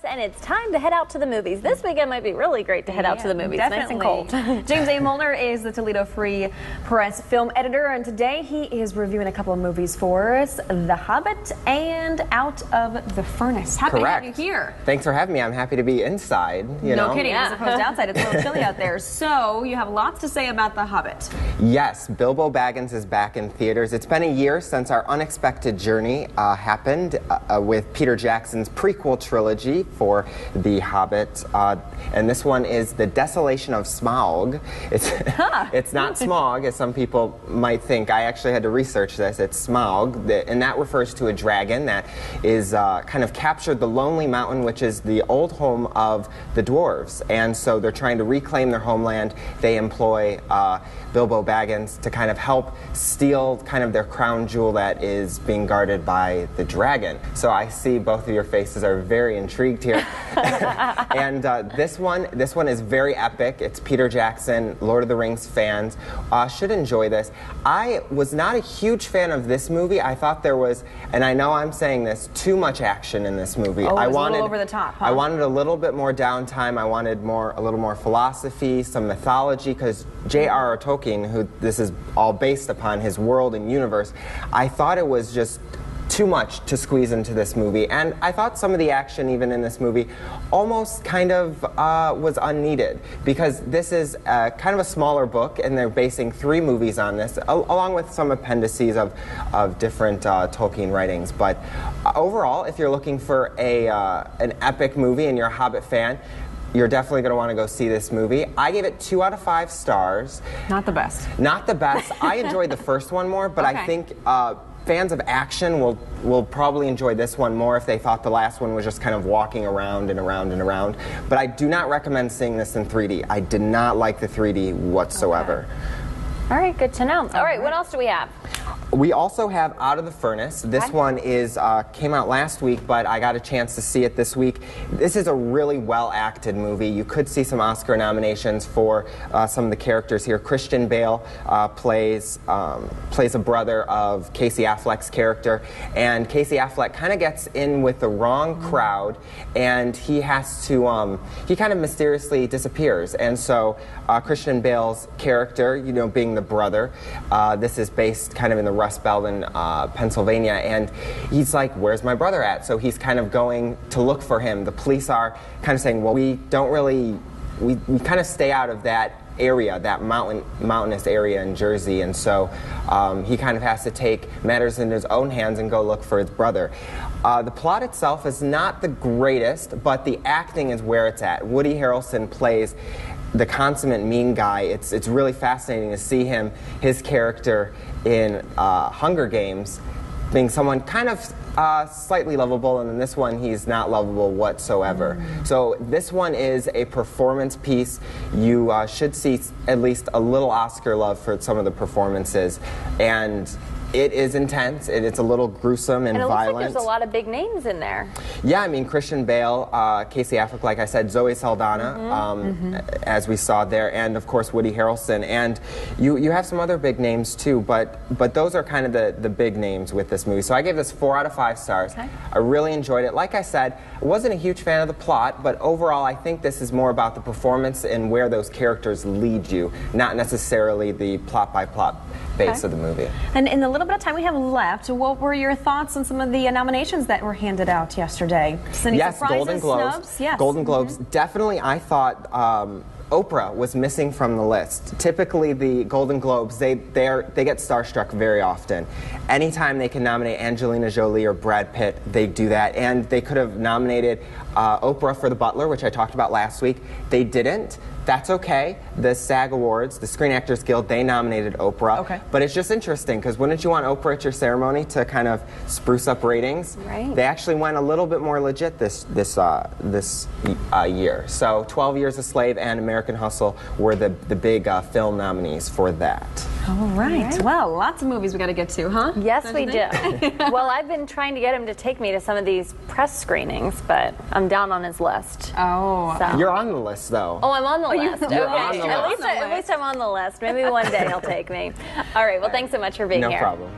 and it's time to head out to the movies. This weekend might be really great to head out to the movies. Definitely. Nice and cold. James A. Molnar is the Toledo Free Press film editor, and today he is reviewing a couple of movies for us, The Hobbit and Out of the Furnace. Happy to have you here. Thanks for having me. I'm happy to be inside. No kidding, as opposed to outside. It's a little chilly out there. So you have lots to say about The Hobbit. Yes, Bilbo Baggins is back in theaters. It's been a year since our unexpected journey happened with Peter Jackson's prequel trilogy for The Hobbit. And this one is The Desolation of Smaug. It's not Smaug, as some people might think. I actually had to research this. It's Smaug, and that refers to a dragon that is kind of captured the Lonely Mountain, which is the old home of the dwarves. And so they're trying to reclaim their homeland. They employ Bilbo Baggins to kind of help steal kind of their crown jewel that is being guarded by the dragon. So I see both of your faces are very intrigued here. And this one is very epic. It's Peter Jackson, Lord of the Rings fans should enjoy this. I was not a huge fan of this movie. I thought there was, and I know I'm saying this, too much action in this movie. Oh, it was a little over the top, huh? I wanted a little bit more downtime. I wanted a little more philosophy, some mythology, because J.R.R. Tolkien, who this is all based upon, his world and universe, I thought it was just too much to squeeze into this movie, and I thought some of the action even in this movie almost kind of was unneeded, because this is kind of a smaller book and they're basing 3 movies on this, along with some appendices of different Tolkien writings. But overall, if you're looking for an epic movie and you're a Hobbit fan, you're definitely going to want to go see this movie. I gave it 2 out of 5 stars. Not the best. Not the best. I enjoyed the first one more, but okay. I think fans of action will probably enjoy this one more if they thought the last one was just kind of walking around and around and around. But I do not recommend seeing this in 3D. I did not like the 3D whatsoever. Okay. All right, good to know. All right, what else do we have? We also have Out of the Furnace. This one is came out last week, but I got a chance to see it this week. This is a really well-acted movie. You could see some Oscar nominations for some of the characters here. Christian Bale plays a brother of Casey Affleck's character, and Casey Affleck kind of gets in with the wrong crowd, and he has to he kind of mysteriously disappears. And so Christian Bale's character, you know, being the brother, this is based kind of in the Rust Belt in Pennsylvania, and he's like, where's my brother at? So he's kind of going to look for him. The police are kind of saying, well, we don't really, we kind of stay out of that area, that mountainous area in Jersey, and so he kind of has to take matters in his own hands and go look for his brother. The plot itself is not the greatest, but the acting is where it's at. Woody Harrelson plays the consummate mean guy. It's really fascinating to see his character in Hunger Games being someone kind of slightly lovable, and in this one he's not lovable whatsoever. So this one is a performance piece. You should see at least a little Oscar love for some of the performances, and it is intense. It's a little gruesome and violent. And it looks like there's a lot of big names in there. Yeah, I mean, Christian Bale, Casey Affleck, like I said, Zoe Saldana, as we saw there, and of course Woody Harrelson. And you have some other big names too, but those are kind of the big names with this movie. So I gave this 4 out of 5 stars. Okay. I really enjoyed it. Like I said, I wasn't a huge fan of the plot, but overall I think this is more about the performance and where those characters lead you, not necessarily the plot-by-plot base of the movie. And in the little bit of time we have left, what were your thoughts on some of the nominations that were handed out yesterday? Any surprises, Golden Globes. snubs? Yes. Golden Globes. Definitely, I thought Oprah was missing from the list. Typically, the Golden Globes, they get starstruck very often. Anytime they can nominate Angelina Jolie or Brad Pitt, they do that. And they could have nominated Oprah for The Butler, which I talked about last week. They didn't. That's okay. The SAG Awards, the Screen Actors Guild, they nominated Oprah. Okay. But it's just interesting, because wouldn't you want Oprah at your ceremony to kind of spruce up ratings? Right. They actually went a little bit more legit this year. So 12 Years a Slave and American Hustle were the big film nominees for that. All right. Well, lots of movies we got to get to, huh? Yes, we do. Well, I've been trying to get him to take me to some of these press screenings, but I'm down on his list. Oh. So. You're on the list, though. Oh, I'm on the list. Okay. On the At least I'm on the list. Maybe one day he'll take me. All right. Well, thanks so much for being here. No problem.